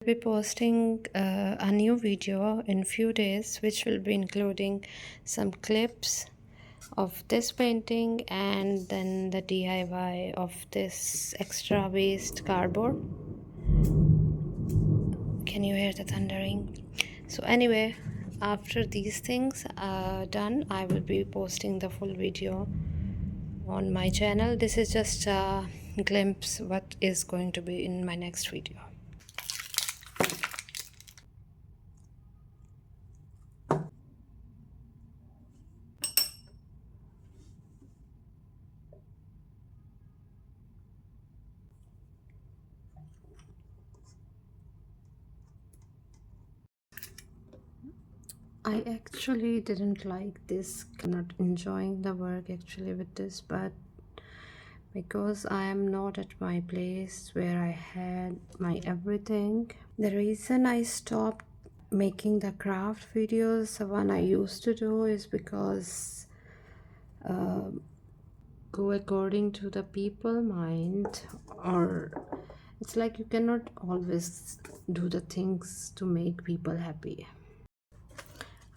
Be posting a new video in few days, which will be including some clips of this painting and then the DIY of this extra waste cardboard. Can you hear the thundering? So anyway, after these things are done, I will be posting the full video on my channel. This is just a glimpse what is going to be in my next video. I actually didn't like this, not enjoying the work actually with this, but because I am not at my place where I had my everything, the reason I stopped making the craft videos, the one I used to do, is because go according to the people mind, or it's like you cannot always do the things to make people happy.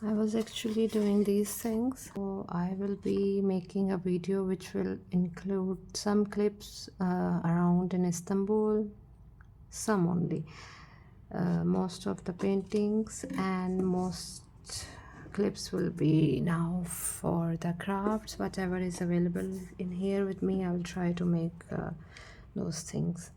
I was actually doing these things, so I will be making a video which will include some clips around in Istanbul, some only, most of the paintings, and most clips will be now for the crafts. Whatever is available in here with me, I will try to make those things.